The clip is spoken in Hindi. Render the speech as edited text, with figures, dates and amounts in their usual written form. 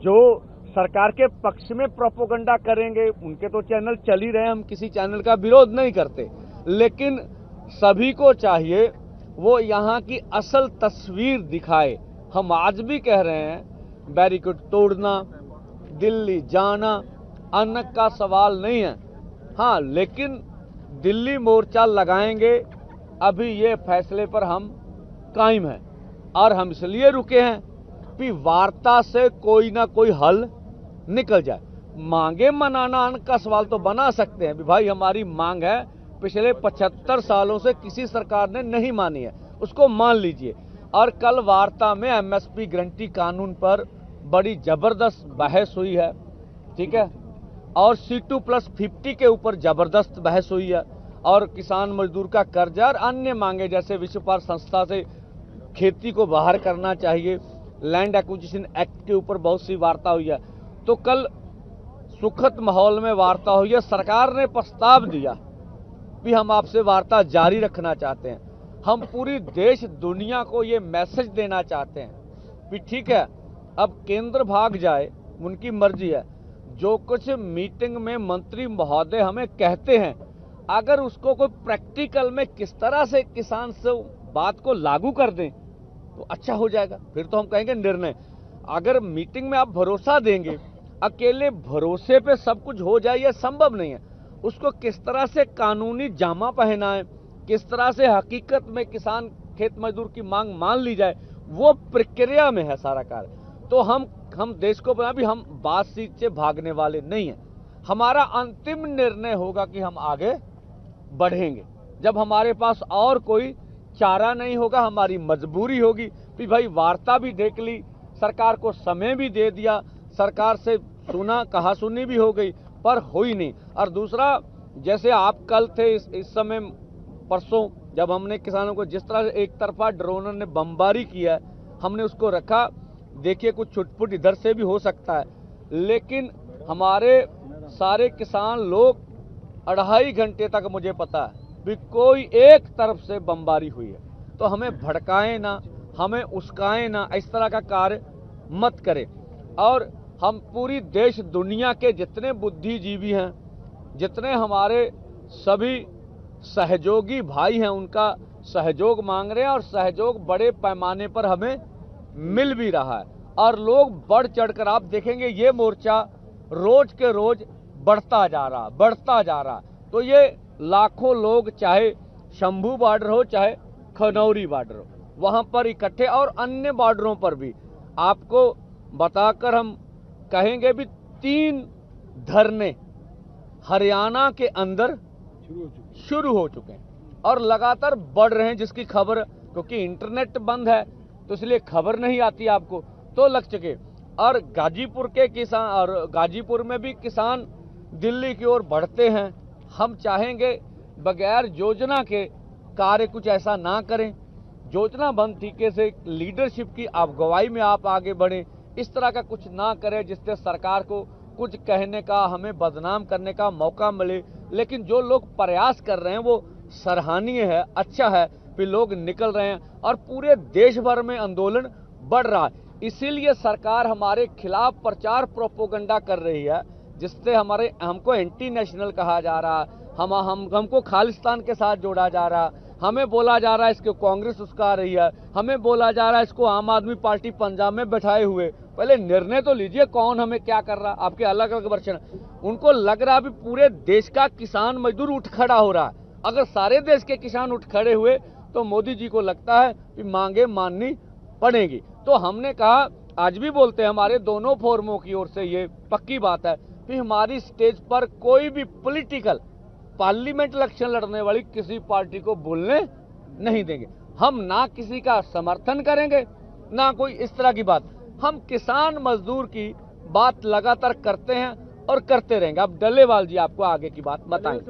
जो सरकार के पक्ष में प्रोपोगंडा करेंगे उनके तो चैनल चल ही रहे हैं, हम किसी चैनल का विरोध नहीं करते, लेकिन सभी को चाहिए वो यहाँ की असल तस्वीर दिखाए। हम आज भी कह रहे हैं बैरिकेड तोड़ना, दिल्ली जाना अन्न का सवाल नहीं है। हाँ, लेकिन दिल्ली मोर्चा लगाएंगे, अभी ये फैसले पर हम कायम हैं और हम इसलिए रुके हैं कि वार्ता से कोई ना कोई हल निकल जाए। मांगे मनाना अन्न का सवाल तो बना सकते हैं, भाई हमारी मांग है, पिछले 75 सालों से किसी सरकार ने नहीं मानी है, उसको मान लीजिए। और कल वार्ता में एमएसपी गारंटी कानून पर बड़ी जबरदस्त बहस हुई है, ठीक है, और C2+50 के ऊपर जबरदस्त बहस हुई है, और किसान मजदूर का कर्जा और अन्य मांगे जैसे विश्व व्यापार संस्था से खेती को बाहर करना चाहिए, लैंड एक्विजिशन एक्ट के ऊपर बहुत सी वार्ता हुई है। तो कल सुखद माहौल में वार्ता हुई है। सरकार ने प्रस्ताव दिया कि हम आपसे वार्ता जारी रखना चाहते हैं। हम पूरी देश दुनिया को ये मैसेज देना चाहते हैं कि ठीक है, अब केंद्र भाग जाए, उनकी मर्जी है। जो कुछ मीटिंग में मंत्री महोदय हमें कहते हैं, अगर उसको कोई प्रैक्टिकल में किस तरह से किसान से बात को लागू कर दें तो अच्छा हो जाएगा। फिर तो हम कहेंगे निर्णय। अगर मीटिंग में आप भरोसा देंगे, अकेले भरोसे पे सब कुछ हो जाए, यह संभव नहीं है। उसको किस तरह से कानूनी जामा पहनाएं, किस तरह से हकीकत में किसान खेत मजदूर की मांग मान ली जाए, वो प्रक्रिया में है सारा कार्य। तो हम देश को बना भी, हम बात सीट से भागने वाले नहीं हैं। हमारा अंतिम निर्णय होगा कि हम आगे बढ़ेंगे जब हमारे पास और कोई चारा नहीं होगा, हमारी मजबूरी होगी कि भाई वार्ता भी देख ली, सरकार को समय भी दे दिया, सरकार से सुना, कहा सुनी भी हो गई, पर हुई नहीं। और दूसरा, जैसे आप कल थे, इस समय परसों जब हमने किसानों को जिस तरह से एक तरफा ड्रोनर ने बमबारी किया, हमने उसको रखा। देखिए कुछ छुटपुट इधर से भी हो सकता है, लेकिन हमारे सारे किसान लोग 2.5 घंटे तक, मुझे पता है भी कोई एक तरफ से बमबारी हुई है, तो हमें भड़काएं ना, हमें उस्काएं ना, इस तरह का कार्य मत करें। और हम पूरी देश दुनिया के जितने बुद्धिजीवी हैं, जितने हमारे सभी सहयोगी भाई हैं, उनका सहयोग मांग रहे हैं, और सहयोग बड़े पैमाने पर हमें मिल भी रहा है। और लोग बढ़ चढ़कर, आप देखेंगे ये मोर्चा रोज के रोज बढ़ता जा रहा। तो ये लाखों लोग, चाहे शंभू बॉर्डर हो, चाहे खनौरी बॉर्डर हो, वहां पर इकट्ठे, और अन्य बॉर्डरों पर भी आपको बताकर हम कहेंगे भी 3 धरने हरियाणा के अंदर शुरू हो चुके हैं और लगातार बढ़ रहे हैं, जिसकी खबर, क्योंकि इंटरनेट बंद है तो इसलिए खबर नहीं आती आपको, तो लग चुके। और गाजीपुर के किसान, और गाजीपुर में भी किसान दिल्ली की ओर बढ़ते हैं। हम चाहेंगे बगैर योजना के कार्य कुछ ऐसा ना करें, योजनाबद्ध तरीके से लीडरशिप की अगुवाई में आप आगे बढ़ें। इस तरह का कुछ ना करें जिससे सरकार को कुछ कहने का, हमें बदनाम करने का मौका मिले। लेकिन जो लोग प्रयास कर रहे हैं वो सराहनीय है, अच्छा है, फिर लोग निकल रहे हैं और पूरे देश भर में आंदोलन बढ़ रहा है। इसीलिए सरकार हमारे खिलाफ प्रचार प्रोपोगंडा कर रही है, जिससे हमको एंटी नेशनल कहा जा रहा है, हमको खालिस्तान के साथ जोड़ा जा रहा है, हमें बोला जा रहा है इसको कांग्रेस उस्का रही है, हमें बोला जा रहा है इसको आम आदमी पार्टी पंजाब में बैठाए हुए। पहले निर्णय तो लीजिए कौन हमें क्या कर रहा है। आपके अलग अलग वर्षन, उनको लग रहा है पूरे देश का किसान मजदूर उठ खड़ा हो रहा है। अगर सारे देश के किसान उठ खड़े हुए तो मोदी जी को लगता है कि मांगे माननी पड़ेगी। तो हमने कहा, आज भी बोलते हैं, हमारे दोनों फोरमों की ओर से ये पक्की बात है कि हमारी स्टेज पर कोई भी पॉलिटिकल पार्लियामेंट इलेक्शन लड़ने वाली किसी पार्टी को बोलने नहीं देंगे। हम ना किसी का समर्थन करेंगे, ना कोई इस तरह की बात। हम किसान मजदूर की बात लगातार करते हैं और करते रहेंगे। अब डल्लेवाल जी आपको आगे की बात बताएंगे।